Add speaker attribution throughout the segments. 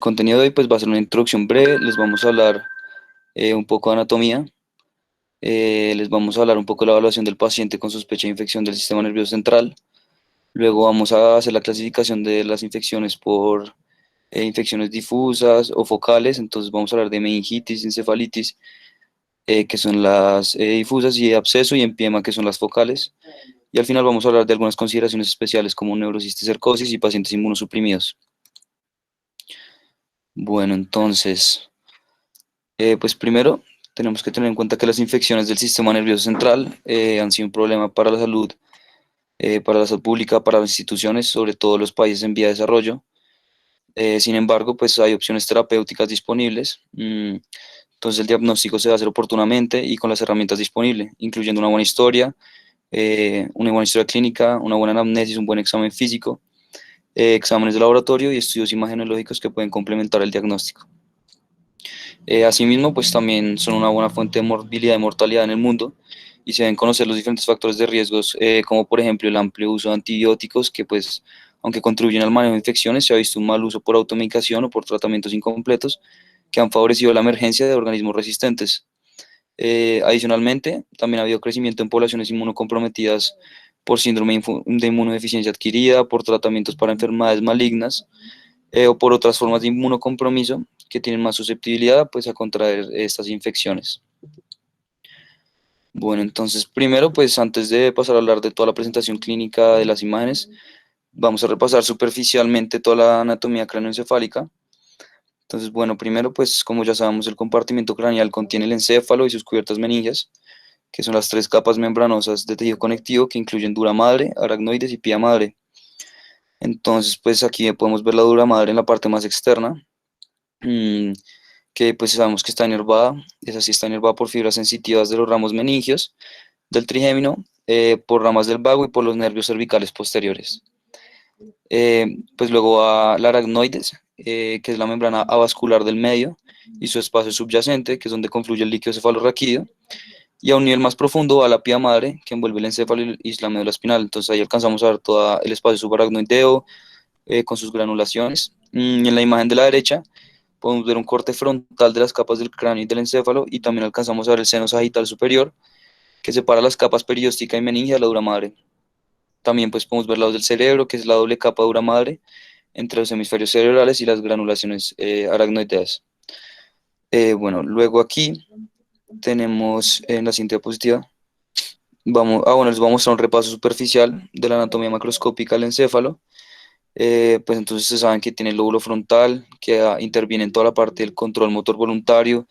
Speaker 1: Contenido de hoy pues va a ser una introducción breve, les vamos a hablar un poco de anatomía, les vamos a hablar un poco de la evaluación del paciente con sospecha de infección del sistema nervioso central, luego vamos a hacer la clasificación de las infecciones por infecciones difusas o focales, entonces vamos a hablar de meningitis, encefalitis, que son las difusas, y de absceso y empiema, que son las focales, y al final vamos a hablar de algunas consideraciones especiales como neurocisticercosis y pacientes inmunosuprimidos. Bueno, entonces... pues primero, tenemos que tener en cuenta que las infecciones del sistema nervioso central han sido un problema para la salud pública, para las instituciones, sobre todo los países en vía de desarrollo. Sin embargo, pues hay opciones terapéuticas disponibles. Entonces el diagnóstico se va a hacer oportunamente y con las herramientas disponibles, incluyendo una buena historia clínica, una buena anamnesis, un buen examen físico, exámenes de laboratorio y estudios imagenológicos que pueden complementar el diagnóstico. Asimismo, pues también son una buena fuente de morbilidad y mortalidad en el mundo y se deben conocer los diferentes factores de riesgos, como por ejemplo el amplio uso de antibióticos, que pues, aunque contribuyen al manejo de infecciones, se ha visto un mal uso por automedicación o por tratamientos incompletos que han favorecido la emergencia de organismos resistentes. Adicionalmente, también ha habido crecimiento en poblaciones inmunocomprometidas por síndrome de inmunodeficiencia adquirida, por tratamientos para enfermedades malignas, o por otras formas de inmunocompromiso que tienen más susceptibilidad pues a contraer estas infecciones. Bueno, entonces primero pues antes de pasar a hablar de toda la presentación clínica de las imágenes, vamos a repasar superficialmente toda la anatomía craneoencefálica. Entonces, bueno, primero pues como ya sabemos, el compartimento craneal contiene el encéfalo y sus cubiertas meningias, que son las tres capas membranosas de tejido conectivo que incluyen dura madre, aracnoides y pía madre. Entonces, pues aquí podemos ver la dura madre en la parte más externa, mm, que pues sabemos que está inervada, esa sí está inervada por fibras sensitivas de los ramos meningios, del trigémino, por ramas del vago y por los nervios cervicales posteriores. Pues luego va la aracnoides, que es la membrana avascular del medio, y su espacio subyacente, que es donde confluye el líquido cefalorraquídeo, y a un nivel más profundo va la pía madre, que envuelve el encéfalo y la médula espinal. Entonces ahí alcanzamos a ver todo el espacio subaracnoideo, con sus granulaciones. Y en la imagen de la derecha podemos ver un corte frontal de las capas del cráneo y del encéfalo, y también alcanzamos a ver el seno sagital superior, que separa las capas perióstica y meningia de la dura madre. También pues podemos ver lados del cerebro, que es la doble capa dura madre entre los hemisferios cerebrales y las granulaciones aracnoideas. Bueno, luego aquí tenemos en la siguiente diapositiva, bueno, les vamos a mostrar un repaso superficial de la anatomía macroscópica del encéfalo. Pues entonces se saben que tiene el lóbulo frontal, que interviene en toda la parte del control motor voluntario,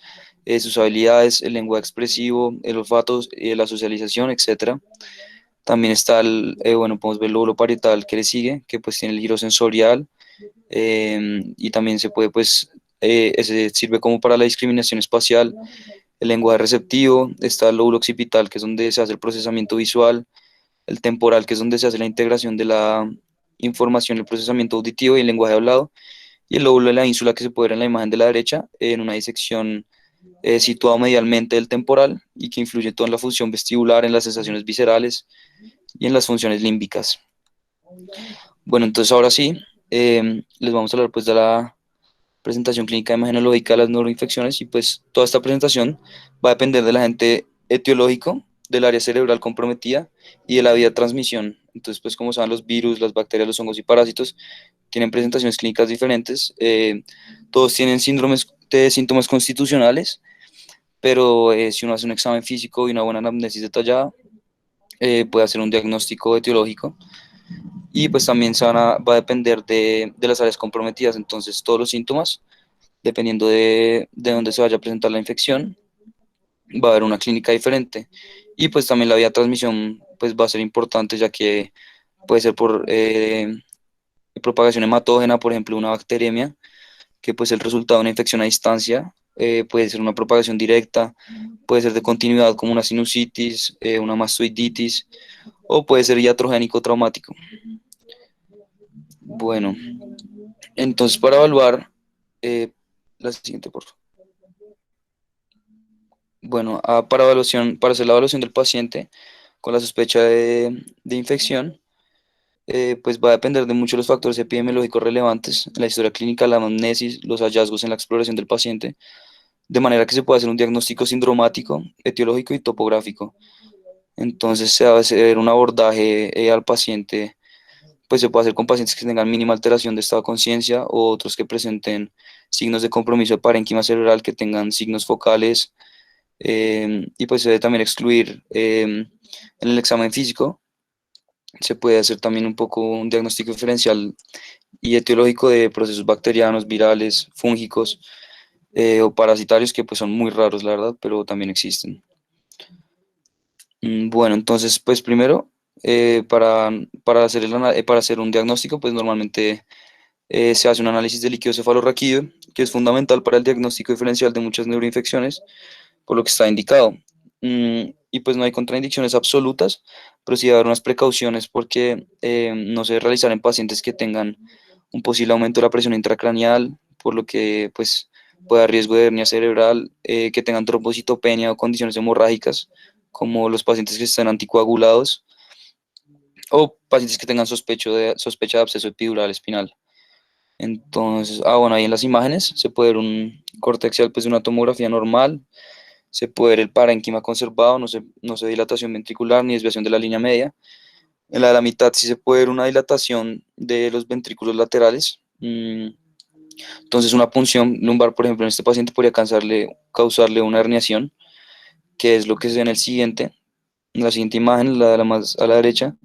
Speaker 1: sus habilidades, el lenguaje expresivo, el olfato, la socialización, etcétera. También está bueno, podemos ver el lóbulo parietal que le sigue, que pues tiene el giro sensorial, y también se puede, pues, ese sirve como para la discriminación espacial, el lenguaje receptivo. Está el lóbulo occipital, que es donde se hace el procesamiento visual, el temporal, que es donde se hace la integración de la información, el procesamiento auditivo y el lenguaje hablado, y el lóbulo de la ínsula, que se puede ver en la imagen de la derecha, en una disección situado medialmente del temporal y que influye toda en la función vestibular, en las sensaciones viscerales y en las funciones límbicas. Bueno, entonces ahora sí, les vamos a hablar pues de la presentación clínica imagenológica de las neuroinfecciones, y pues toda esta presentación va a depender del agente etiológico, del área cerebral comprometida y de la vía de transmisión. Entonces, pues como saben, los virus, las bacterias, los hongos y parásitos tienen presentaciones clínicas diferentes. Todos tienen síndromes de síntomas constitucionales, pero si uno hace un examen físico y una buena anamnesis detallada, puede hacer un diagnóstico etiológico, y pues también va a depender de las áreas comprometidas. Entonces todos los síntomas, dependiendo de dónde se vaya a presentar la infección, va a haber una clínica diferente, y pues también la vía de transmisión pues va a ser importante, ya que puede ser por propagación hematógena, por ejemplo una bacteriemia, que pues el resultado de una infección a distancia, puede ser una propagación directa, puede ser de continuidad como una sinusitis, una mastoiditis, o puede ser iatrogénico traumático. Bueno, entonces para evaluar, la siguiente, por favor. Bueno, para hacer la evaluación del paciente con la sospecha de infección, pues va a depender de muchos los factores epidemiológicos relevantes, la historia clínica, la anamnesis, los hallazgos en la exploración del paciente, de manera que se puede hacer un diagnóstico sindromático, etiológico y topográfico. Entonces se va a hacer un abordaje al paciente, pues se puede hacer con pacientes que tengan mínima alteración de estado de conciencia o otros que presenten signos de compromiso de parénquima cerebral, que tengan signos focales, y pues se debe también excluir en el examen físico. Se puede hacer también un poco un diagnóstico diferencial y etiológico de procesos bacterianos, virales, fúngicos o parasitarios, que pues son muy raros, la verdad, pero también existen. Bueno, entonces, pues primero, para hacer un diagnóstico, pues normalmente se hace un análisis de líquido cefalorraquídeo, que es fundamental para el diagnóstico diferencial de muchas neuroinfecciones, por lo que está indicado. Y pues no hay contraindicaciones absolutas, pero sí va a haber unas precauciones porque no se debe realizar en pacientes que tengan un posible aumento de la presión intracraneal, por lo que pues puede haber riesgo de hernia cerebral, que tengan trombocitopenia o condiciones hemorrágicas, como los pacientes que estén anticoagulados o pacientes que tengan sospecha de absceso epidural espinal. Entonces, bueno, ahí en las imágenes se puede ver un corte axial pues, de una tomografía normal, se puede ver el parénquima conservado, no se ve dilatación ventricular ni desviación de la línea media. En la de la mitad sí se puede ver una dilatación de los ventrículos laterales. Entonces, una punción lumbar, por ejemplo, en este paciente podría causarle una herniación, que es lo que se ve en la siguiente imagen, la de la más a la derecha,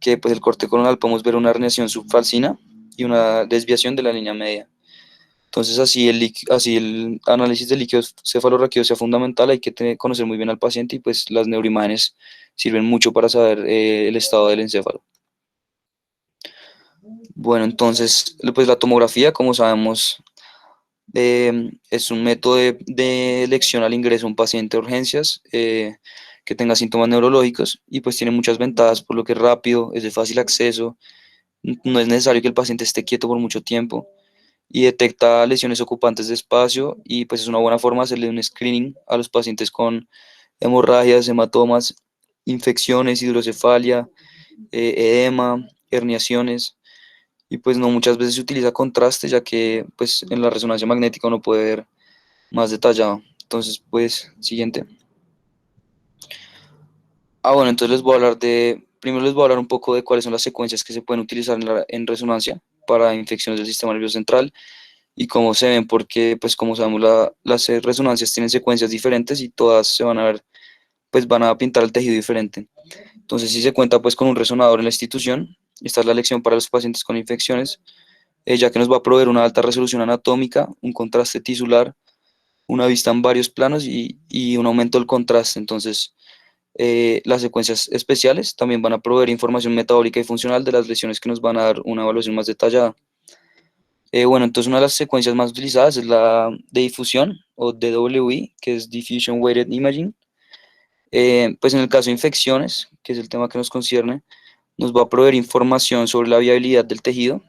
Speaker 1: que pues el corte coronal podemos ver una herniación subfalcina y una desviación de la línea media. Entonces, así el análisis de líquidos cefalorraquídeos sea fundamental, hay que conocer muy bien al paciente y pues las neuroimágenes sirven mucho para saber el estado del encéfalo. Bueno, entonces, pues la tomografía, como sabemos, es un método de elección al ingreso a un paciente de urgencias que tenga síntomas neurológicos y pues tiene muchas ventajas, por lo que es rápido, es de fácil acceso, no es necesario que el paciente esté quieto por mucho tiempo y detecta lesiones ocupantes de espacio y pues es una buena forma de hacerle un screening a los pacientes con hemorragias, hematomas, infecciones, hidrocefalia, edema, herniaciones y pues no muchas veces se utiliza contraste ya que pues en la resonancia magnética uno puede ver más detallado. Entonces pues siguiente. Bueno, entonces primero les voy a hablar un poco de cuáles son las secuencias que se pueden utilizar en resonancia para infecciones del sistema nervioso central y cómo se ven, porque pues como sabemos las resonancias tienen secuencias diferentes y todas se van a ver, pues van a pintar el tejido diferente. Entonces si se cuenta pues con un resonador en la institución, esta es la elección para los pacientes con infecciones, ya que nos va a proveer una alta resolución anatómica, un contraste tisular, una vista en varios planos y un aumento del contraste. Entonces las secuencias especiales también van a proveer información metabólica y funcional de las lesiones que nos van a dar una evaluación más detallada. Bueno, entonces una de las secuencias más utilizadas es la de difusión o DWI, que es Diffusion Weighted Imaging. Pues en el caso de infecciones, que es el tema que nos concierne, nos va a proveer información sobre la viabilidad del tejido,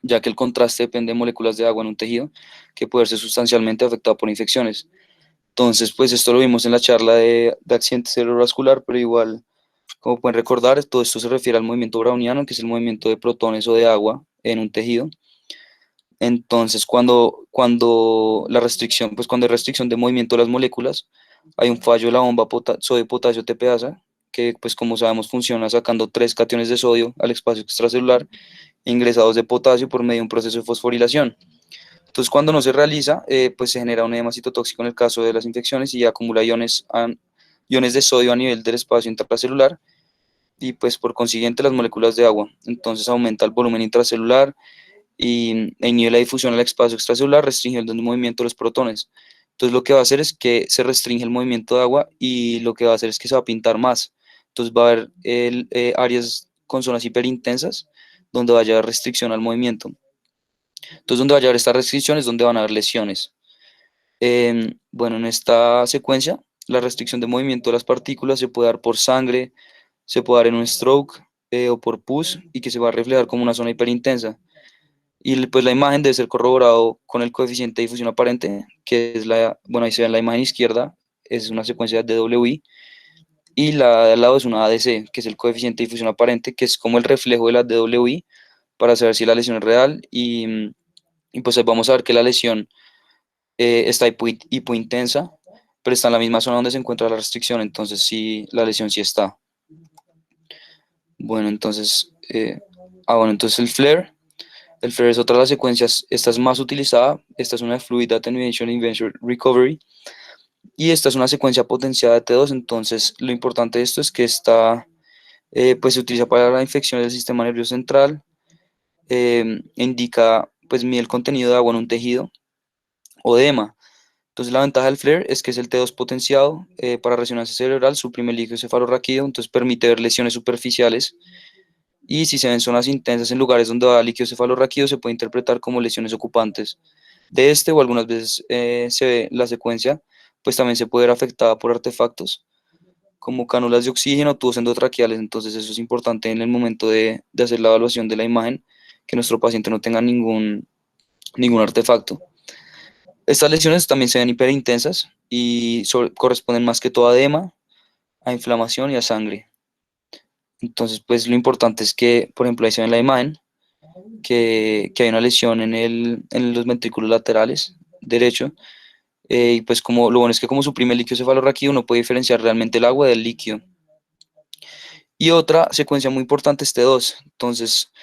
Speaker 1: ya que el contraste depende de moléculas de agua en un tejido que puede ser sustancialmente afectado por infecciones. Entonces, pues esto lo vimos en la charla de accidente cerebrovascular, pero igual, como pueden recordar, todo esto se refiere al movimiento browniano, que es el movimiento de protones o de agua en un tejido. Entonces, cuando la restricción, pues cuando hay restricción de movimiento de las moléculas, hay un fallo de la bomba sodio-potasio TPasa, que pues como sabemos funciona sacando tres cationes de sodio al espacio extracelular ingresados de potasio por medio de un proceso de fosforilación. Entonces, cuando no se realiza, pues se genera un edema citotóxico en el caso de las infecciones y acumula iones de sodio a nivel del espacio intracelular y pues por consiguiente las moléculas de agua. Entonces aumenta el volumen intracelular e inhibe la difusión al espacio extracelular, restringiendo el movimiento de los protones. Entonces lo que va a hacer es que se restringe el movimiento de agua y lo que va a hacer es que se va a pintar más. Entonces va a haber áreas con zonas hiperintensas donde vaya a haber restricción al movimiento. Entonces donde vaya a haber estas restricciones, donde van a haber lesiones. Bueno, en esta secuencia, la restricción de movimiento de las partículas se puede dar por sangre, se puede dar en un stroke o por pus y que se va a reflejar como una zona hiperintensa. Y pues la imagen debe ser corroborado con el coeficiente de difusión aparente, que es bueno, ahí se ve en la imagen izquierda, es una secuencia de WI, y la de al lado es una ADC, que es el coeficiente de difusión aparente, que es como el reflejo de la DWI para saber si la lesión es real y pues ahí vamos a ver que la lesión está hipointensa, pero está en la misma zona donde se encuentra la restricción, entonces sí, la lesión sí está. Bueno, entonces, bueno, entonces el flare es otra de las secuencias, esta es más utilizada, esta es una de Fluid Attenuation Invention Recovery, y esta es una secuencia potenciada de T2, entonces lo importante de esto es que esta pues se utiliza para la infección del sistema nervioso central, indica, pues mide el contenido de agua en un tejido o edema. Entonces la ventaja del FLAIR es que es el T2 potenciado para resonancia cerebral, suprime el líquido cefalorraquídeo, entonces permite ver lesiones superficiales y si se ven zonas intensas en lugares donde va líquido cefalorraquídeo se puede interpretar como lesiones ocupantes de este o algunas veces se ve la secuencia, pues también se puede ver afectada por artefactos como cánulas de oxígeno, tubos endotraqueales, entonces eso es importante en el momento de hacer la evaluación de la imagen, que nuestro paciente no tenga ningún artefacto. Estas lesiones también se ven hiperintensas y corresponden más que todo a edema, a inflamación y a sangre. Entonces, pues lo importante es que, por ejemplo, ahí se ve en la imagen que hay una lesión en los ventrículos laterales derecho, y pues como lo bueno es que como suprime el líquido cefalorraquídeo uno puede diferenciar realmente el agua del líquido. Y otra secuencia muy importante es T2. Entonces,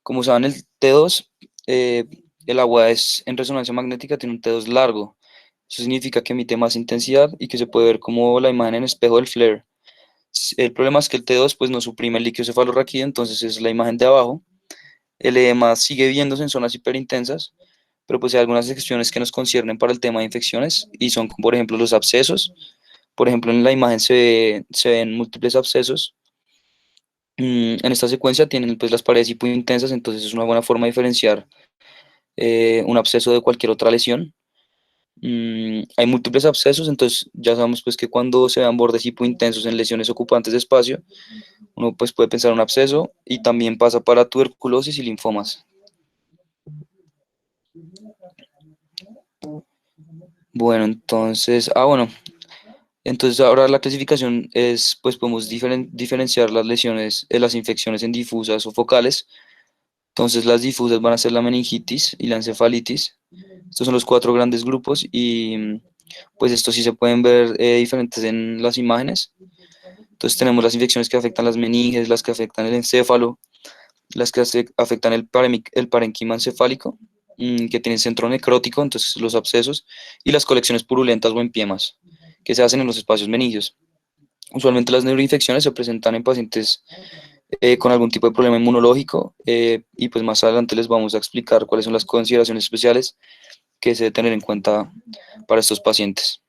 Speaker 1: como saben, el T2, eh, el agua es en resonancia magnética, tiene un T2 largo. Eso significa que emite más intensidad y que se puede ver como la imagen en espejo del flare. El problema es que el T2 pues no suprime el líquido cefalorraquídeo, entonces es la imagen de abajo. El edema sigue viéndose en zonas hiperintensas, pero pues hay algunas excepciones que nos conciernen para el tema de infecciones y son, por ejemplo, los abscesos. Por ejemplo, en la imagen se ven múltiples abscesos. En esta secuencia tienen pues las paredes hipointensas, entonces es una buena forma de diferenciar un absceso de cualquier otra lesión. Hay múltiples abscesos, entonces ya sabemos pues que cuando se dan bordes hipointensos en lesiones ocupantes de espacio, uno pues puede pensar en un absceso y también pasa para tuberculosis y linfomas. Bueno, entonces, entonces ahora la clasificación es, pues podemos diferenciar las lesiones, las infecciones en difusas o focales. Entonces las difusas van a ser la meningitis y la encefalitis. Estos son los cuatro grandes grupos y pues estos sí se pueden ver diferentes en las imágenes. Entonces tenemos las infecciones que afectan las meninges, las que afectan el encéfalo, las que afectan el parénquima encefálico, que tienen centro necrótico, entonces los abscesos, y las colecciones purulentas o empiemas, que se hacen en los espacios meningios. Usualmente las neuroinfecciones se presentan en pacientes con algún tipo de problema inmunológico y pues más adelante les vamos a explicar cuáles son las consideraciones especiales que se debe tener en cuenta para estos pacientes.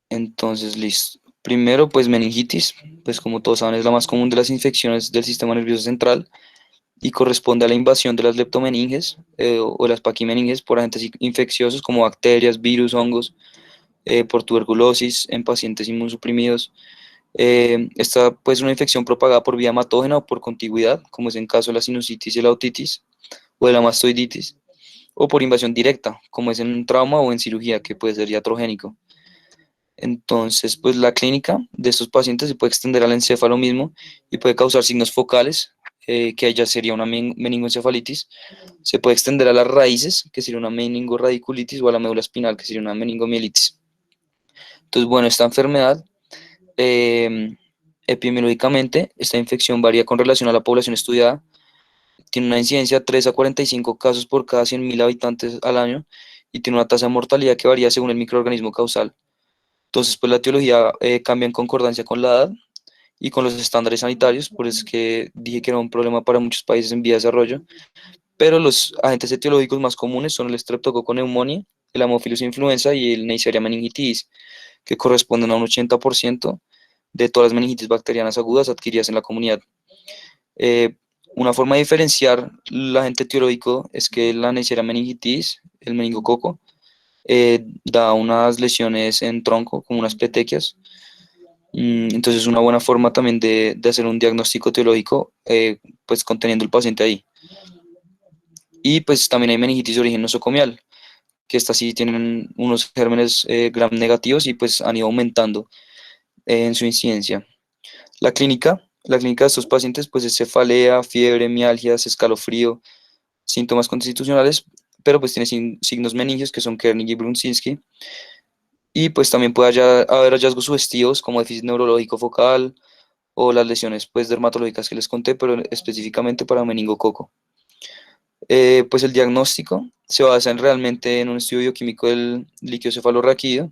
Speaker 1: Entonces, listo. Primero, pues meningitis, pues como todos saben es la más común de las infecciones del sistema nervioso central y corresponde a la invasión de las leptomeninges o las paquimeninges por agentes infecciosos como bacterias, virus, hongos, por tuberculosis en pacientes inmunosuprimidos. Esta puede ser una infección propagada por vía hematógena o por contigüidad, como es en caso de la sinusitis y la otitis o de la mastoiditis, o por invasión directa, como es en un trauma o en cirugía, que puede ser iatrogénico. Entonces, pues la clínica de estos pacientes se puede extender al encéfalo mismo y puede causar signos focales, que ya sería una meningoencefalitis. Se puede extender a las raíces, que sería una meningoradiculitis, o a la médula espinal, que sería una meningomielitis. Entonces, bueno, esta enfermedad, eh, epidemiológicamente, esta infección varía con relación a la población estudiada. Tiene una incidencia de 3 a 45 casos por cada 100.000 habitantes al año y tiene una tasa de mortalidad que varía según el microorganismo causal. Entonces, pues la etiología cambia en concordancia con la edad y con los estándares sanitarios, por eso es que dije que era un problema para muchos países en vía de desarrollo, pero los agentes etiológicos más comunes son el Streptococcus pneumoniae, el Haemophilus influenza y el Neisseria meningitis, que corresponden a un 80% de todas las meningitis bacterianas agudas adquiridas en la comunidad. Eh, una forma de diferenciar el agente etiológico es que la Neisseria meningitis, el meningococo, da unas lesiones en tronco, como unas petequias. Entonces es una buena forma también de hacer un diagnóstico etiológico, pues conteniendo el paciente ahí. Y pues también hay meningitis de origen nosocomial, que estas sí tienen unos gérmenes gram negativos y pues han ido aumentando. en su incidencia. La clínica de estos pacientes pues es cefalea, fiebre, mialgias, escalofrío, síntomas constitucionales, pero pues tiene signos meningios que son Kernig y Brunzinski, y pues también puede haber hallazgos sugestivos como déficit neurológico focal o las lesiones pues dermatológicas que les conté, pero específicamente para meningococo. Pues el diagnóstico se basa realmente en un estudio bioquímico del líquido cefalorraquídeo.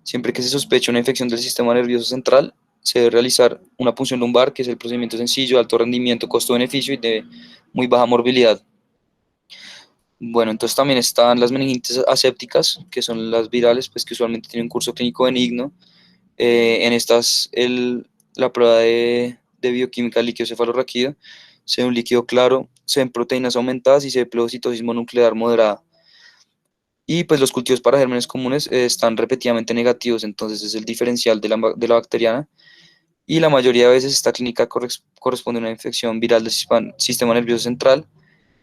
Speaker 1: Siempre que se sospecha una infección del sistema nervioso central, se debe realizar una punción lumbar, que es el procedimiento sencillo, de alto rendimiento, costo-beneficio y de muy baja morbilidad. Bueno, entonces también están las meningitis asépticas, que son las virales, pues que usualmente tienen un curso clínico benigno. En estas, la prueba de bioquímica del líquido cefalorraquídeo se ve un líquido claro, se ven proteínas aumentadas y se ve pleocitosis mononuclear moderada. Y pues los cultivos para gérmenes comunes están repetidamente negativos, entonces es el diferencial de la bacteriana. Y la mayoría de veces esta clínica corresponde a una infección viral del sistema nervioso central,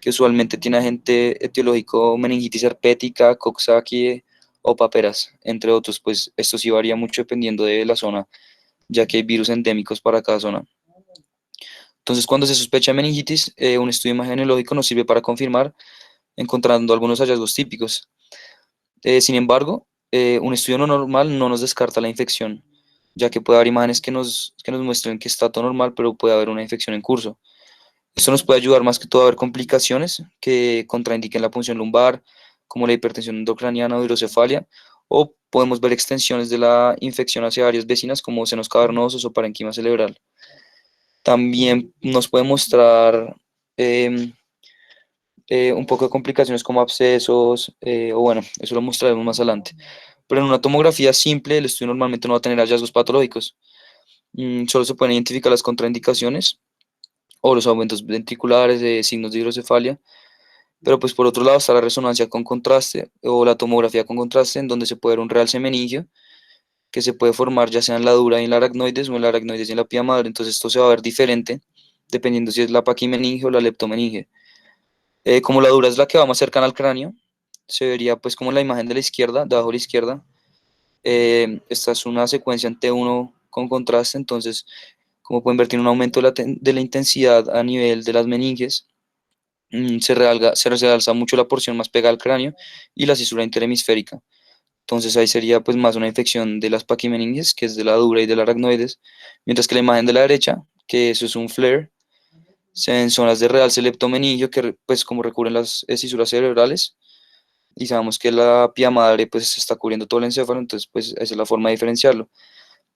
Speaker 1: que usualmente tiene agente etiológico meningitis herpética, Coxsackie o paperas, entre otros. Pues esto sí varía mucho dependiendo de la zona, ya que hay virus endémicos para cada zona. Entonces, cuando se sospecha de meningitis, un estudio imagenológico nos sirve para confirmar, encontrando algunos hallazgos típicos. Sin embargo, un estudio no normal no nos descarta la infección, ya que puede haber imágenes que nos muestren que está todo normal, pero puede haber una infección en curso. Esto nos puede ayudar más que todo a ver complicaciones que contraindiquen la punción lumbar, como la hipertensión endocraniana o hidrocefalia, o podemos ver extensiones de la infección hacia áreas vecinas como senos cavernosos o parenquima cerebral. También nos puede mostrar em, un poco de complicaciones como abscesos, o bueno, eso lo mostraremos más adelante. Pero en una tomografía simple, el estudio normalmente no va a tener hallazgos patológicos. Solo se pueden identificar las contraindicaciones o los aumentos ventriculares de signos de hidrocefalia. Pero pues por otro lado está la resonancia con contraste o la tomografía con contraste, en donde se puede ver un realce meningio que se puede formar ya sea en la dura y en la aracnoides o en la aracnoides y en la pía madre. Entonces esto se va a ver diferente dependiendo si es la paquimeninge o la leptomeninge. Como la dura es la que va más cercana al cráneo, se vería pues como en la imagen de la izquierda, de abajo a la izquierda. Esta es una secuencia en T1 con contraste, entonces como pueden ver tiene un aumento de la intensidad a nivel de las meninges. Se realza mucho la porción más pegada al cráneo y la cisura interhemisférica. Entonces ahí sería pues más una infección de las paquimeninges, que es de la dura y de la aracnoides, mientras que la imagen de la derecha, que eso es un flare, se ven zonas de realce leptomeningio que pues como recubren las cisuras cerebrales, y sabemos que la pía madre pues se está cubriendo todo el encéfalo, entonces pues esa es la forma de diferenciarlo.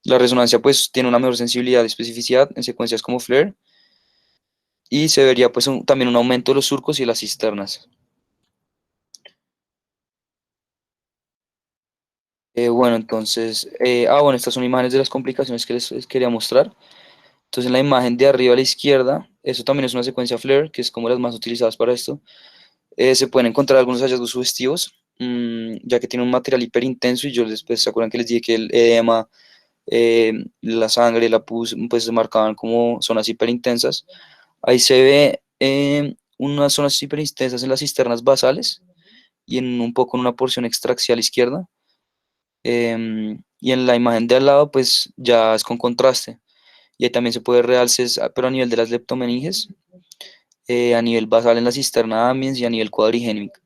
Speaker 1: La resonancia pues tiene una mejor sensibilidad y especificidad en secuencias como flare, y se vería pues también un aumento de los surcos y las cisternas. Bueno, entonces, bueno, estas son imágenes de las complicaciones que les quería mostrar. Entonces, en la imagen de arriba a la izquierda, eso también es una secuencia FLAIR, que es como las más utilizadas para esto. Se pueden encontrar algunos hallazgos sugestivos, ya que tiene un material hiperintenso y yo después, ¿se acuerdan que les dije que el edema, la sangre, la pus, pues se marcaban como zonas hiperintensas? Ahí se ve unas zonas hiperintensas en las cisternas basales y en un poco en una porción extraxial izquierda. Y en la imagen de al lado, pues ya es con contraste. Y ahí también se puede ver realces, pero a nivel de las leptomeninges, a nivel basal en la cisterna Amiens y a nivel cuadrigénico.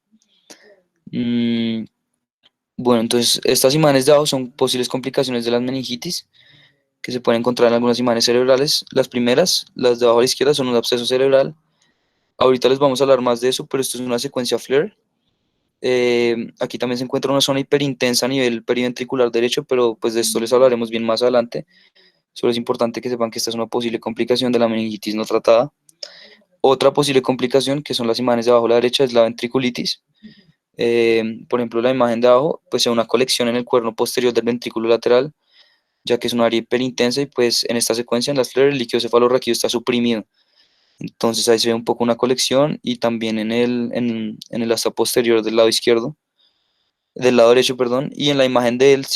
Speaker 1: Mm, bueno, entonces estas imágenes de abajo son posibles complicaciones de las meningitis que se pueden encontrar en algunas imágenes cerebrales. Las primeras, las de abajo a la izquierda, son un absceso cerebral. Ahorita les vamos a hablar más de eso, pero esto es una secuencia FLAIR. Aquí también se encuentra una zona hiperintensa a nivel periventricular derecho, pero pues de esto les hablaremos bien más adelante. Solo es importante que sepan que esta es una posible complicación de la meningitis no tratada. Otra posible complicación, que son las imágenes de abajo a la derecha, es la ventriculitis. Por ejemplo, la imagen de abajo, pues es una colección en el cuerno posterior del ventrículo lateral, ya que es un área hiperintensa y pues en esta secuencia, en las flores, el líquido cefalorraquídeo está suprimido. Entonces ahí se ve un poco una colección y también en el asta posterior del lado izquierdo, del lado derecho, perdón, y en la imagen en la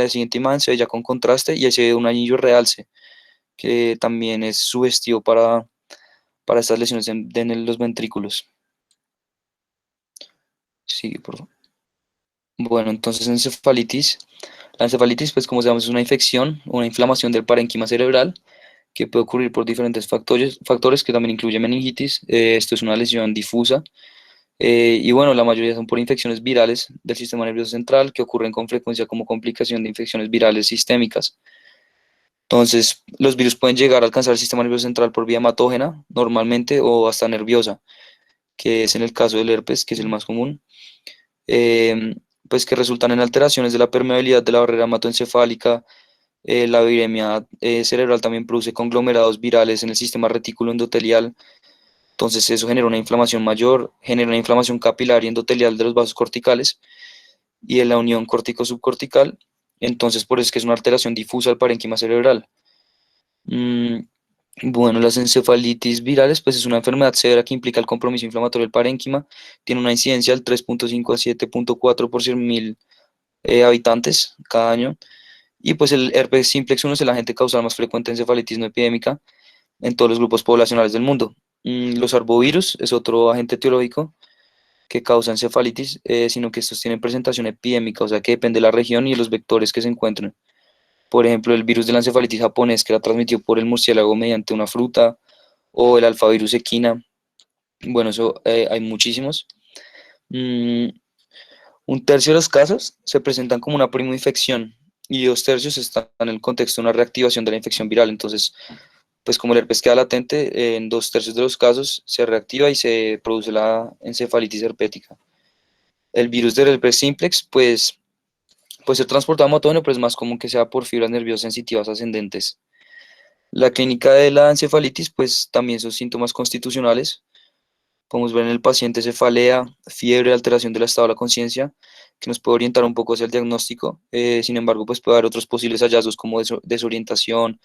Speaker 1: siguiente imagen se ve ya con contraste y ahí se ve un anillo realce, que también es sugestivo para estas lesiones en los ventrículos. Sigue, por favor. Bueno, entonces encefalitis. La encefalitis, pues como sabemos, es una infección, una inflamación del parénquima cerebral que puede ocurrir por diferentes factores que también incluye meningitis. Esto es una lesión difusa. Y bueno, la mayoría son por infecciones virales del sistema nervioso central que ocurren con frecuencia como complicación de infecciones virales sistémicas. Entonces, los virus pueden llegar a alcanzar el sistema nervioso central por vía hematógena, normalmente, o hasta nerviosa, que es en el caso del herpes, que es el más común, eh, pues que resultan en alteraciones de la permeabilidad de la barrera hematoencefálica. La viremia cerebral también produce conglomerados virales en el sistema retículo endotelial. Entonces, eso genera una inflamación mayor, genera una inflamación capilar y endotelial de los vasos corticales y en la unión córtico-subcortical. Entonces, por eso es que es una alteración difusa del parénquima cerebral. Mm, bueno, las encefalitis virales, pues es una enfermedad severa que implica el compromiso inflamatorio del parénquima. Tiene una incidencia del 3,5 a 7,4 por 100.000 habitantes cada año. Y pues el herpes simplex 1 es el agente causal más frecuente de encefalitis no epidémica en todos los grupos poblacionales del mundo. Los arbovirus es otro agente etiológico que causa encefalitis, sino que estos tienen presentación epidémica, o sea que depende de la región y de los vectores que se encuentren. Por ejemplo, el virus de la encefalitis japonés que era transmitido por el murciélago mediante una fruta, o el alfavirus equina. Bueno, eso hay muchísimos. Mm, un tercio de los casos se presentan como una primoinfección y 2 tercios están en el contexto de una reactivación de la infección viral. Entonces, pues como el herpes queda latente, en 2 tercios de los casos se reactiva y se produce la encefalitis herpética. El virus del herpes simplex, pues puede ser transportado hematógeno, pero es más común que sea por fibras nerviosas sensitivas ascendentes. La clínica de la encefalitis, pues también son síntomas constitucionales. Podemos ver en el paciente cefalea, fiebre, alteración del estado de la conciencia, que nos puede orientar un poco hacia el diagnóstico. Sin embargo, pues puede haber otros posibles hallazgos como desorientación,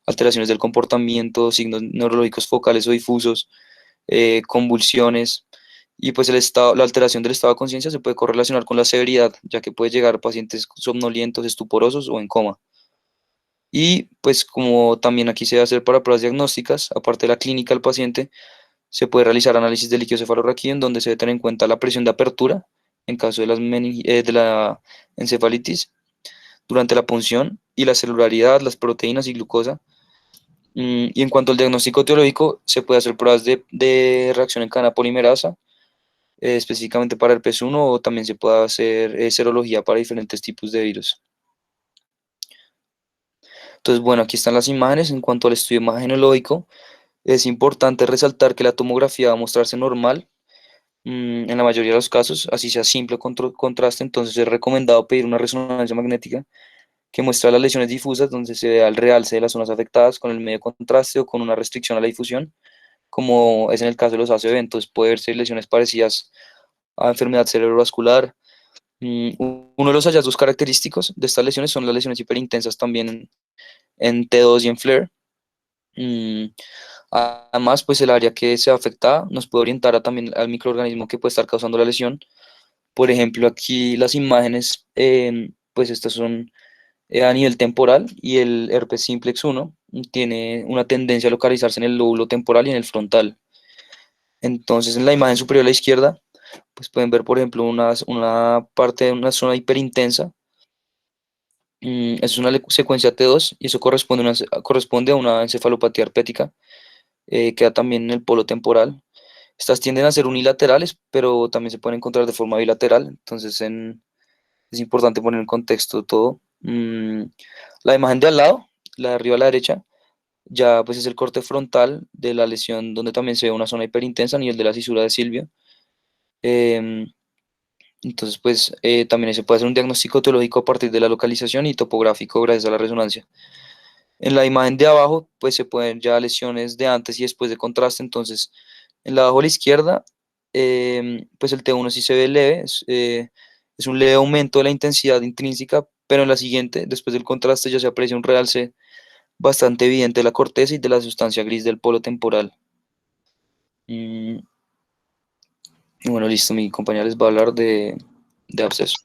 Speaker 1: alteraciones del comportamiento, signos neurológicos focales o difusos, convulsiones. Y pues la alteración del estado de conciencia se puede correlacionar con la severidad, ya que puede llegar a pacientes somnolientos, estuporosos o en coma. Y pues como también aquí se debe hacer para pruebas diagnósticas, aparte de la clínica del paciente, se puede realizar análisis de líquido cefalorraquídeo en donde se debe tener en cuenta la presión de apertura en caso de, de la encefalitis durante la punción y la celularidad, las proteínas y glucosa. Y en cuanto al diagnóstico teológico, se puede hacer pruebas de reacción en cadena polimerasa, específicamente para el herpes 1, o también se puede hacer serología para diferentes tipos de virus. Entonces, bueno, aquí están las imágenes. En cuanto al estudio imagenológico, es importante resaltar que la tomografía va a mostrarse normal en la mayoría de los casos, así sea simple o contraste. Entonces es recomendado pedir una resonancia magnética que muestra las lesiones difusas, donde se vea el realce de las zonas afectadas con el medio contraste o con una restricción a la difusión, como es en el caso de los ACV. Entonces puede verse lesiones parecidas a enfermedad cerebrovascular. Uno de los hallazgos característicos de estas lesiones son las lesiones hiperintensas también en T2 y en FLAIR. Mm, Además, pues el área que se afecta nos puede orientar también al microorganismo que puede estar causando la lesión. Por ejemplo, aquí las imágenes, pues estas son a nivel temporal, y el herpes simplex 1 tiene una tendencia a localizarse en el lóbulo temporal y en el frontal. Entonces, en la imagen superior a la izquierda, pues pueden ver, por ejemplo, una parte de una zona hiperintensa. Eso es una secuencia T2 y eso corresponde a una encefalopatía herpética, queda también en el polo temporal. Estas tienden a ser unilaterales, pero también se pueden encontrar de forma bilateral. Entonces, es importante poner en contexto todo. La imagen de al lado, la de arriba a la derecha, ya pues es el corte frontal de la lesión, donde también se ve una zona hiperintensa a nivel de la cisura de Silvio. Em, entonces, pues también se puede hacer un diagnóstico teológico a partir de la localización y topográfico gracias a la resonancia. En la imagen de abajo, pues se pueden ver ya lesiones de antes y después de contraste. Entonces, en la de abajo a la izquierda, pues el T1 sí se ve leve, es un leve aumento de la intensidad intrínseca, pero en la siguiente, después del contraste, ya se aprecia un realce bastante evidente de la corteza y de la sustancia gris del polo temporal. Mm, y bueno, listo, mi compañera les va a hablar de absceso.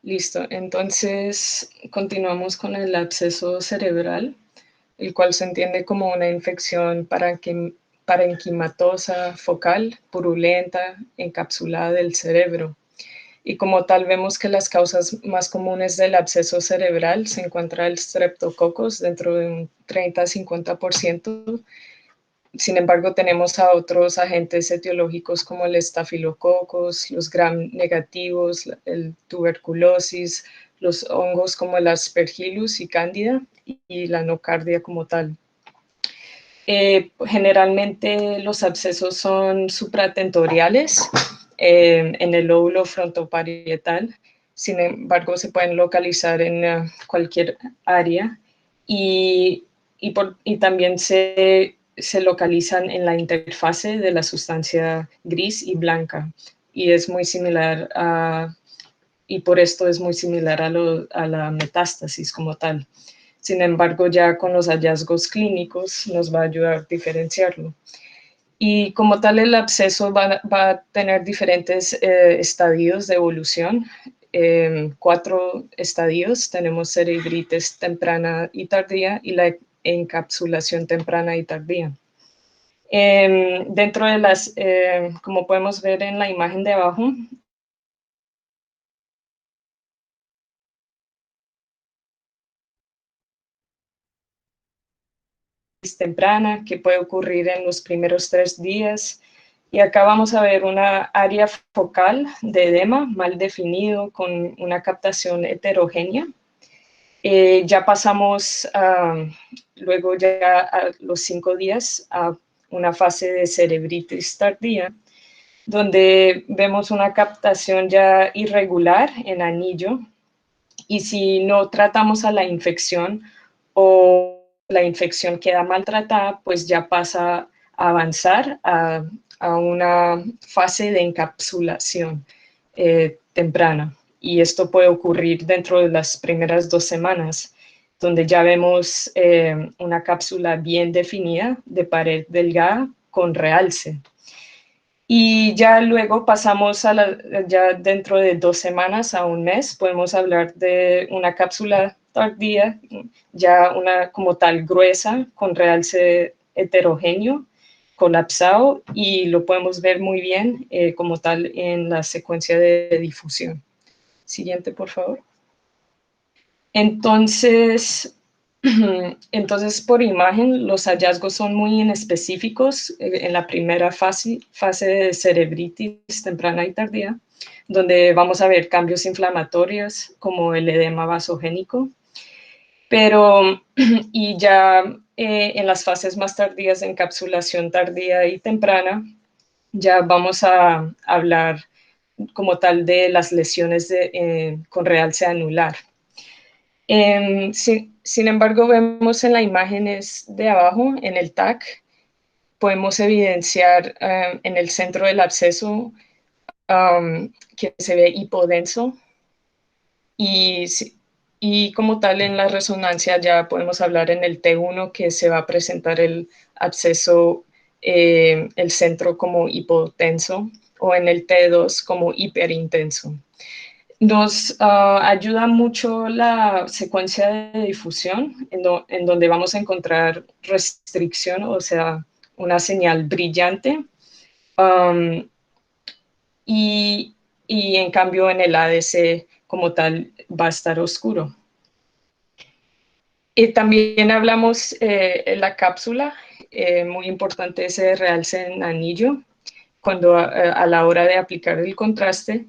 Speaker 2: Listo, entonces continuamos con el absceso cerebral, el cual se entiende como una infección parenquimatosa focal, purulenta, encapsulada del cerebro. Y como tal vemos que las causas más comunes del absceso cerebral se encuentra el streptococcus dentro de un 30-50%. Sin embargo, tenemos a otros agentes etiológicos como el estafilococos, los gram negativos, el tuberculosis, los hongos como el aspergillus y cándida y la nocardia como tal. Generalmente los abscesos son supratentoriales en el lóbulo frontoparietal. Sin embargo, se pueden localizar en cualquier área y también se localizan en la interfase de la sustancia gris y blanca. Y es muy similar y por esto es muy similar a la metástasis como tal. Sin embargo, ya con los hallazgos clínicos nos va a ayudar a diferenciarlo. Y como tal, el absceso va a tener diferentes estadios de evolución. 4 estadios. Tenemos cerebritis temprana y tardía y la encapsulación temprana y tardía. Dentro de las, como podemos ver en la imagen de abajo, temprana que puede ocurrir en los primeros 3 días. Y acá vamos a ver una área focal de edema mal definido con una captación heterogénea. Ya pasamos luego ya a los 5 días a una fase de cerebritis tardía, donde vemos una captación ya irregular en anillo. Y si no tratamos a la infección o la infección queda maltratada, pues ya pasa a avanzar a una fase de encapsulación temprana. Y esto puede ocurrir dentro de las primeras 2 semanas, donde ya vemos una cápsula bien definida de pared delgada con realce. Y ya luego pasamos ya dentro de 2 semanas a un mes, podemos hablar de una cápsula tardía, ya una como tal gruesa, con realce heterogéneo, colapsado, y lo podemos ver muy bien como tal en la secuencia de difusión. Siguiente, por favor. Entonces, por imagen, los hallazgos son muy inespecíficos en la primera fase de cerebritis temprana y tardía, donde vamos a ver cambios inflamatorios como el edema vasogénico, pero y ya en las fases más tardías de encapsulación tardía y temprana, ya vamos a hablar como tal de las lesiones con realce anular. Sin embargo, vemos en las imágenes de abajo, en el TAC, podemos evidenciar en el centro del absceso que se ve hipodenso y como tal en la resonancia ya podemos hablar en el T1 que se va a presentar el absceso, el centro como hipotenso o en el T2 como hiperintenso. Nos ayuda mucho la secuencia de difusión, en donde vamos a encontrar restricción, o sea, una señal brillante, y en cambio en el ADC como tal va a estar oscuro. También hablamos en la cápsula, muy importante ese realce en anillo, cuando a la hora de aplicar el contraste.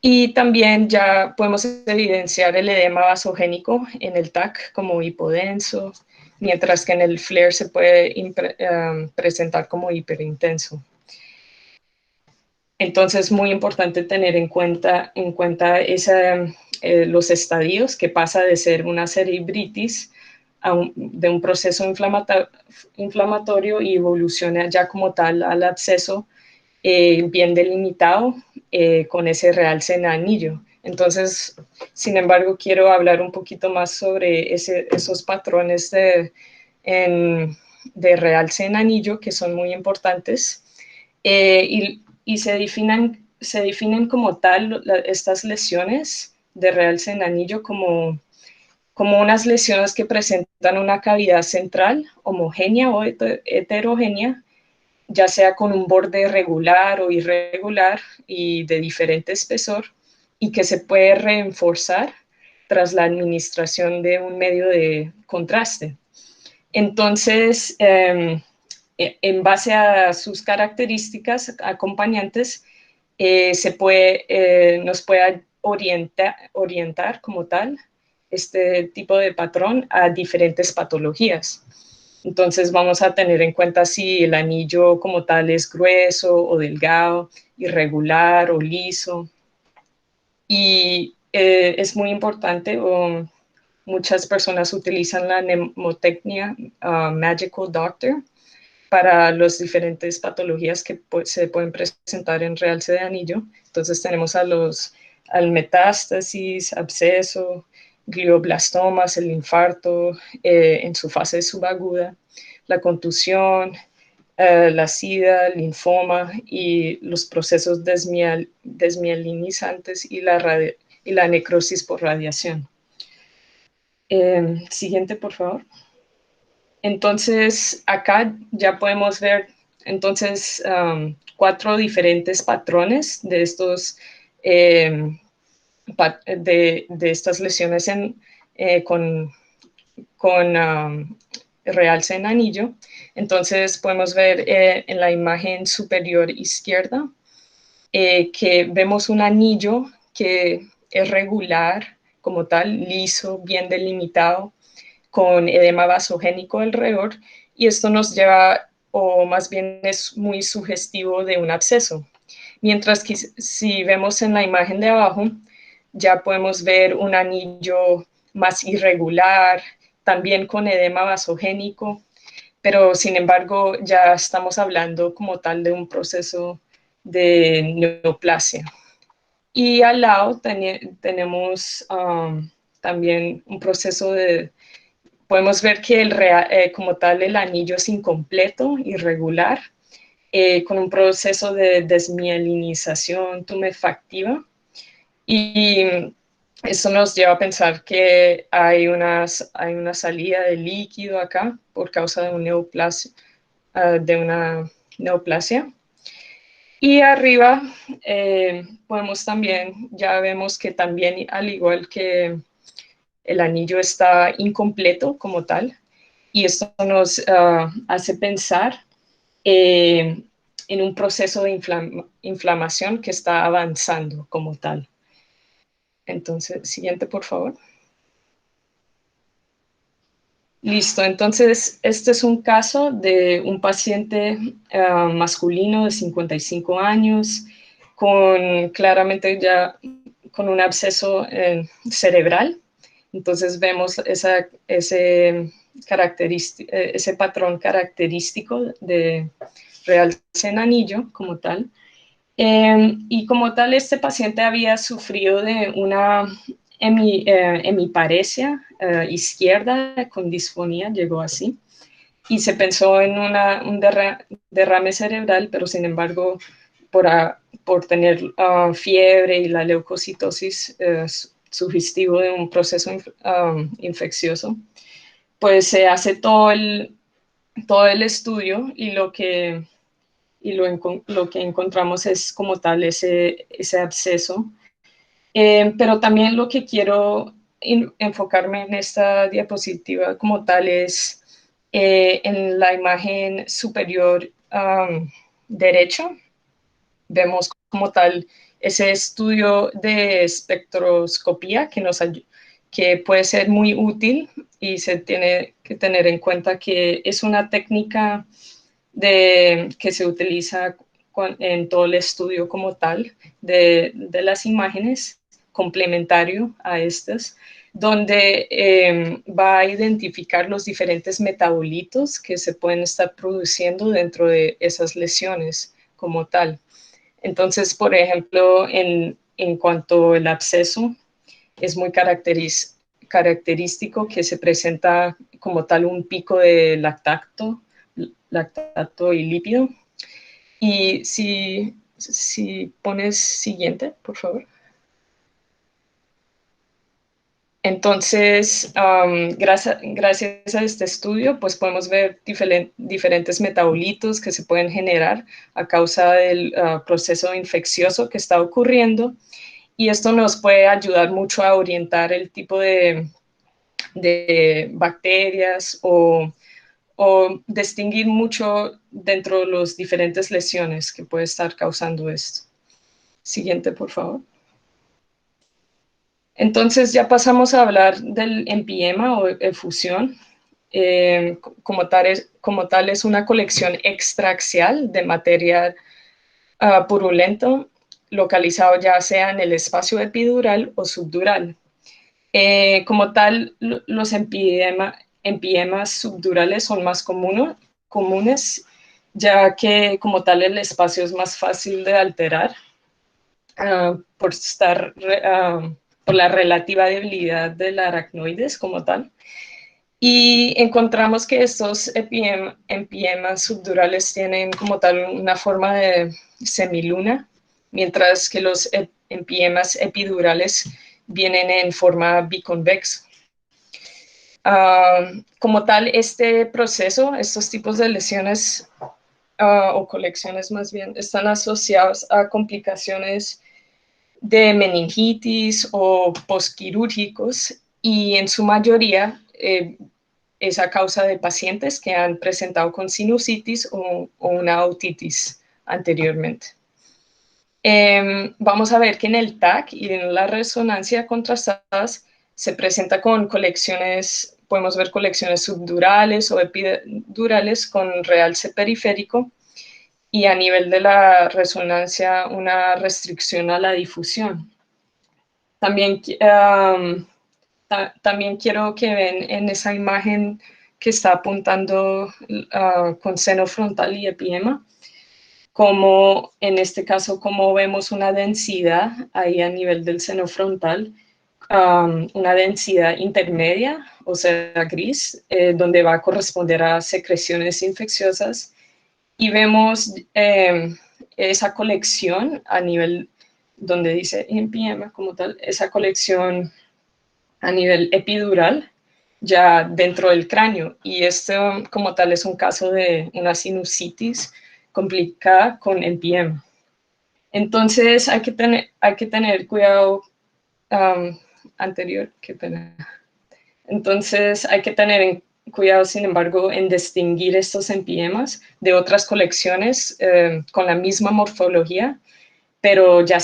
Speaker 2: Y también ya podemos evidenciar el edema vasogénico en el TAC como hipodenso, mientras que en el FLAIR se puede presentar como hiperintenso. Entonces, muy importante tener en cuenta los estadios que pasa de ser una cerebritis de un proceso inflamatorio y evoluciona ya como tal al absceso bien delimitado con ese realce en anillo. Entonces, sin embargo, quiero hablar un poquito más sobre esos patrones de realce en anillo que son muy importantes y se definen como tal estas lesiones de realce en anillo como como unas lesiones que presentan una cavidad central homogénea o heterogénea, ya sea con un borde regular o irregular y de diferente espesor, y que se puede reforzar tras la administración de un medio de contraste. Entonces, en base a sus características acompañantes, nos puede orientar como tal este tipo de patrón a diferentes patologías. Entonces vamos a tener en cuenta si el anillo como tal es grueso o delgado, irregular o liso. Y es muy importante, muchas personas utilizan la mnemotecnia Magical Doctor para las diferentes patologías que se pueden presentar en realce de anillo. Entonces tenemos al metástasis, absceso, glioblastomas, el infarto en su fase subaguda, la contusión, la sida, el linfoma y los procesos desmielinizantes y la necrosis por radiación. Siguiente, por favor. Entonces, acá ya podemos ver entonces 4 diferentes patrones de de estas lesiones con realce en anillo. Entonces podemos ver en la imagen superior izquierda que vemos un anillo que es regular como tal, liso, bien delimitado, con edema vasogénico alrededor, y esto nos lleva, o más bien es muy sugestivo de un absceso. Mientras que si vemos en la imagen de abajo, ya podemos ver un anillo más irregular, también con edema vasogénico, pero sin embargo ya estamos hablando como tal de un proceso de neoplasia. Y al lado tenemos también un proceso podemos ver que como tal el anillo es incompleto, irregular, con un proceso de desmielinización tumefactiva. Y eso nos lleva a pensar que hay una salida de líquido acá por causa de, de una neoplasia. Y arriba podemos también, ya vemos que también, al igual que el anillo está incompleto como tal, y esto nos hace pensar en un proceso de inflamación que está avanzando como tal. Entonces, siguiente, por favor. Listo, entonces este es un caso de un paciente masculino de 55 años con claramente ya con un absceso cerebral. Entonces vemos ese patrón característico de realce en anillo como tal. Y como tal, este paciente había sufrido de una hemiparesia izquierda con disfonía, llegó así, y se pensó en un derrame cerebral, pero sin embargo, por tener fiebre y la leucocitosis sugestivo de un proceso infeccioso, pues se hace todo el estudio y lo que encontramos es como tal ese absceso. Pero también lo que quiero enfocarme en esta diapositiva como tal es en la imagen superior derecha. Vemos como tal ese estudio de espectroscopía que puede ser muy útil, y se tiene que tener en cuenta que es una técnica que se utiliza en todo el estudio como tal de las imágenes, complementario a estas, donde va a identificar los diferentes metabolitos que se pueden estar produciendo dentro de esas lesiones como tal. Entonces, por ejemplo, en cuanto al absceso, es muy característico que se presenta como tal un pico de lactato y lípido. Y si pones siguiente, por favor. Entonces, gracias a este estudio, pues podemos ver diferentes metabolitos que se pueden generar a causa del proceso infeccioso que está ocurriendo, y esto nos puede ayudar mucho a orientar el tipo de bacterias o distinguir mucho dentro de las diferentes lesiones que puede estar causando esto. Siguiente, por favor. Entonces ya pasamos a hablar del empiema o efusión. Como tal es una colección extraaxial de material purulento localizado ya sea en el espacio epidural o subdural. Como tal, los empiemas subdurales son más comunes, ya que como tal el espacio es más fácil de alterar por por la relativa debilidad del aracnoides como tal. Y encontramos que estos empiemas subdurales tienen como tal una forma de semiluna, mientras que los empiemas epidurales vienen en forma biconvexa. Como tal, este proceso, estos tipos de lesiones o colecciones más bien, están asociados a complicaciones de meningitis o postquirúrgicos, y en su mayoría es a causa de pacientes que han presentado con sinusitis o una otitis anteriormente. Vamos a ver que en el TAC y en la resonancia contrastadas se presenta con colecciones, podemos ver colecciones subdurales o epidurales con realce periférico, y a nivel de la resonancia una restricción a la difusión. También, también quiero que ven en esa imagen que está apuntando con seno frontal y epiema, como en este caso, como vemos una densidad ahí a nivel del seno frontal, una densidad intermedia, o sea, gris, donde va a corresponder a secreciones infecciosas, y vemos esa colección a nivel donde dice empiema como tal, esa colección a nivel epidural ya dentro del cráneo, y esto como tal es un caso de una sinusitis complicada con empiema. Entonces hay que tener cuidado anterior, qué pena. Entonces hay que tener cuidado, sin embargo, en distinguir estos empiemas de otras colecciones con la misma morfología, pero ya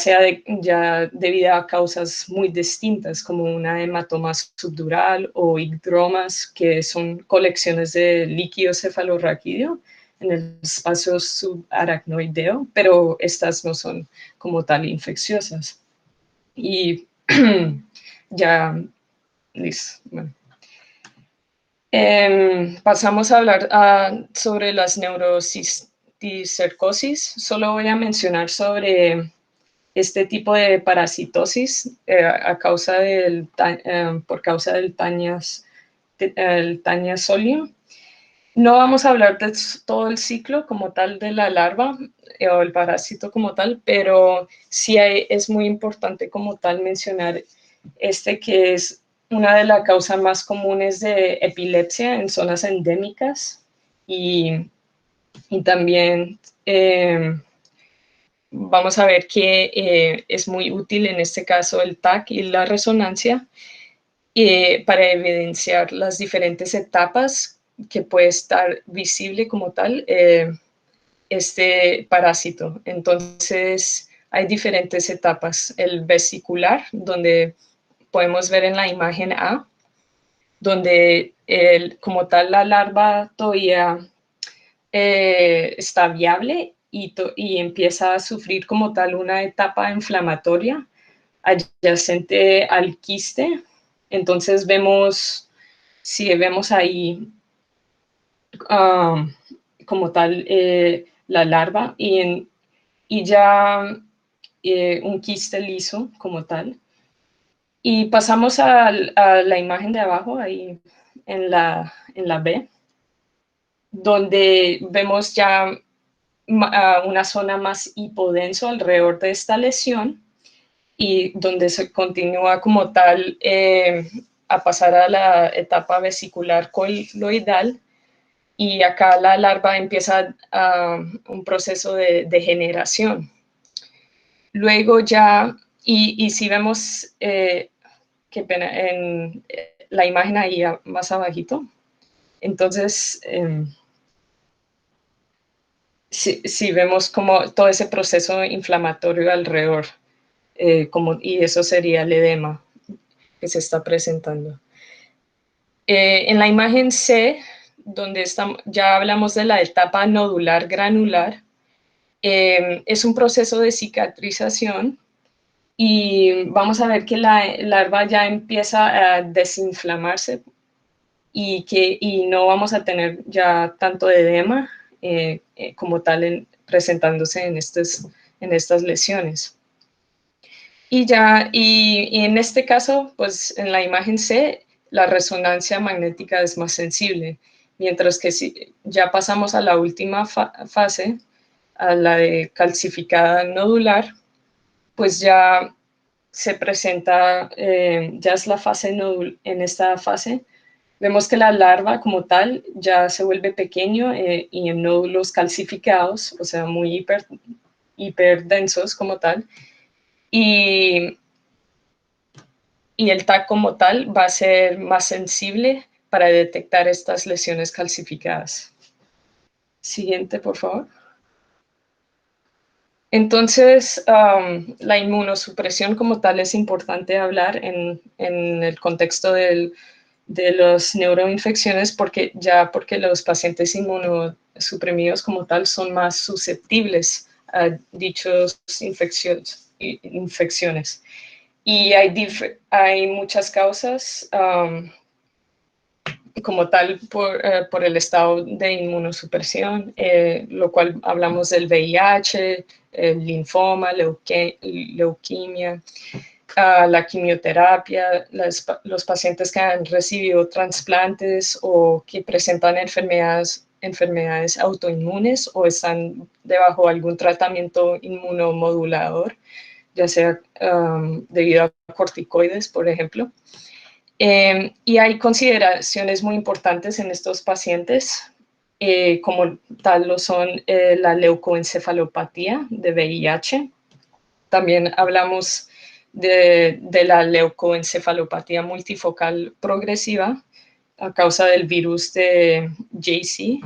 Speaker 2: debido a causas muy distintas, como una hematoma subdural o hidromas, que son colecciones de líquido cefalorraquídeo en el espacio subaracnoideo, pero estas no son como tal infecciosas. Y ya, listo. Bueno. Pasamos a hablar sobre las neurocisticercosis. Solo voy a mencionar sobre este tipo de parasitosis por causa del Tania solium. No vamos a hablar de todo el ciclo como tal de la larva o el parásito como tal, pero sí es muy importante como tal mencionar que es una de las causas más comunes de epilepsia en zonas endémicas, y también vamos a ver que es muy útil en este caso el TAC y la resonancia para evidenciar las diferentes etapas que puede estar visible como tal este parásito. Entonces hay diferentes etapas. El vesicular, donde podemos ver en la imagen A, donde como tal la larva todavía está viable y empieza a sufrir como tal una etapa inflamatoria adyacente al quiste. Entonces si vemos ahí como tal la larva y ya un quiste liso como tal. Y pasamos a la imagen de abajo, ahí en la B, donde vemos ya una zona más hipodenso alrededor de esta lesión, y donde se continúa como tal a pasar a la etapa vesicular coloidal, y acá la larva empieza un proceso de generación. Luego ya, y si vemos, qué pena, en la imagen ahí más abajito, entonces, si vemos como todo ese proceso inflamatorio alrededor, y eso sería el edema que se está presentando. En la imagen C, donde ya hablamos de la etapa nodular granular, es un proceso de cicatrización y vamos a ver que la larva ya empieza a desinflamarse y no vamos a tener ya tanto edema como tal presentándose en estas lesiones. Y en este caso, pues en la imagen C, la resonancia magnética es más sensible, mientras que si ya pasamos a la última fase, a la de calcificada nodular, pues ya se presenta, ya es la fase nodul. En esta fase vemos que la larva como tal ya se vuelve pequeño y en nódulos calcificados, o sea, muy hiperdensos como tal, y el TAC como tal va a ser más sensible para detectar estas lesiones calcificadas. Siguiente, por favor. Entonces, la inmunosupresión como tal es importante hablar en el contexto de las neuroinfecciones porque los pacientes inmunosuprimidos como tal son más susceptibles a dichas infecciones. Y hay muchas causas como tal por el estado de inmunosupresión, lo cual hablamos del VIH, el linfoma, leuquimia, la quimioterapia, los pacientes que han recibido trasplantes o que presentan enfermedades autoinmunes o están debajo de algún tratamiento inmunomodulador, ya sea debido a corticoides, por ejemplo. Y hay consideraciones muy importantes en estos pacientes, como tal lo son la leucoencefalopatía de VIH. También hablamos de la leucoencefalopatía multifocal progresiva a causa del virus de JC.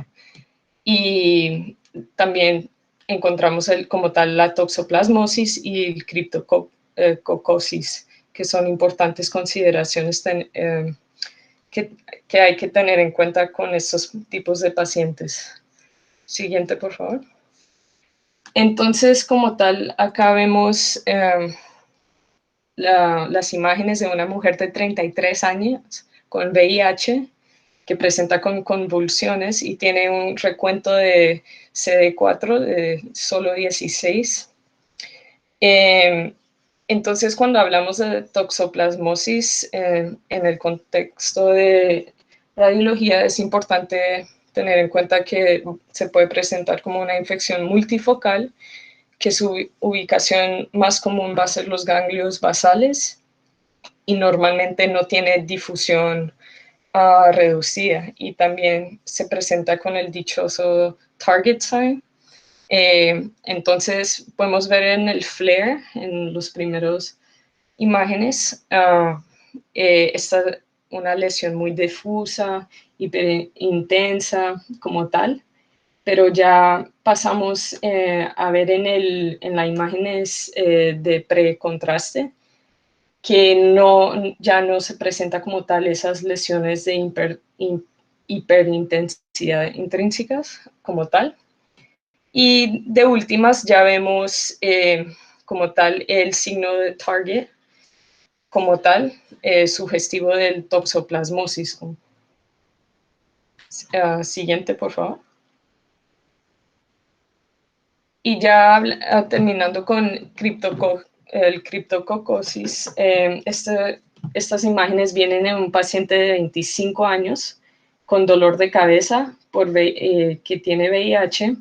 Speaker 2: Y también encontramos como tal la toxoplasmosis y el criptococosis, que son importantes consideraciones que hay que tener en cuenta con estos tipos de pacientes. Siguiente, por favor. Entonces, como tal, acá vemos las imágenes de una mujer de 33 años con VIH que presenta con convulsiones y tiene un recuento de CD4 de solo 16. Entonces, cuando hablamos de toxoplasmosis en el contexto de radiología, es importante tener en cuenta que se puede presentar como una infección multifocal, que su ubicación más común va a ser los ganglios basales y normalmente no tiene difusión reducida, y también se presenta con el dichoso target sign. Entonces podemos ver en el FLAIR, en los primeros imágenes, una lesión muy difusa, hiperintensa como tal, pero ya pasamos a ver en las imágenes de precontraste que ya no se presenta como tal esas lesiones de hiperintensidad intrínsecas como tal. Y de últimas ya vemos como tal el signo de target como tal, sugestivo del toxoplasmosis. Siguiente, por favor. Y ya terminando con el criptococosis, estas imágenes vienen de un paciente de 25 años con dolor de cabeza que tiene VIH,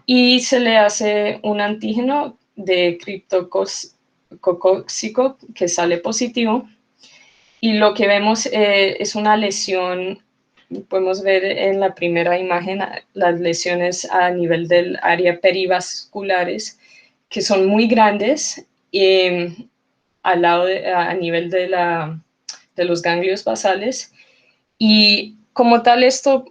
Speaker 2: y se le hace un antígeno de cocóxico que sale positivo. Y lo que vemos es una lesión, podemos ver en la primera imagen las lesiones a nivel del área perivasculares, que son muy grandes, al lado a nivel de los ganglios basales. Y como tal, esto,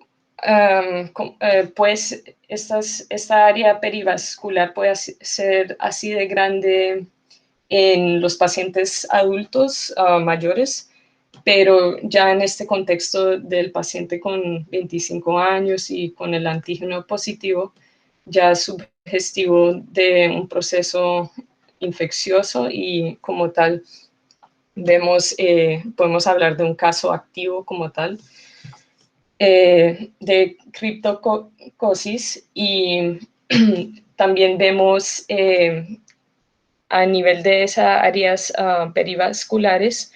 Speaker 2: pues, esta área perivascular puede ser así de grande en los pacientes adultos mayores, pero ya en este contexto del paciente con 25 años y con el antígeno positivo, ya es sugestivo de un proceso infeccioso y como tal podemos hablar de un caso activo como tal de criptocosis y también vemos a nivel de esas áreas perivasculares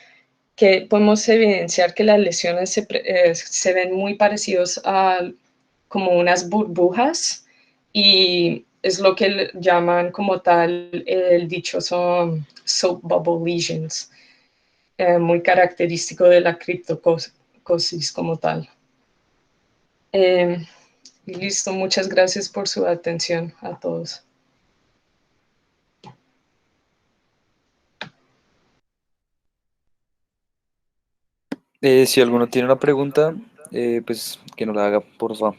Speaker 2: que podemos evidenciar que las lesiones se ven muy parecidos a como unas burbujas y es lo que llaman como tal el dichoso soap bubble lesions, muy característico de la criptocosis como tal. Listo, muchas gracias por su atención a todos.
Speaker 1: Si alguno tiene una pregunta, pues que nos la haga, por favor.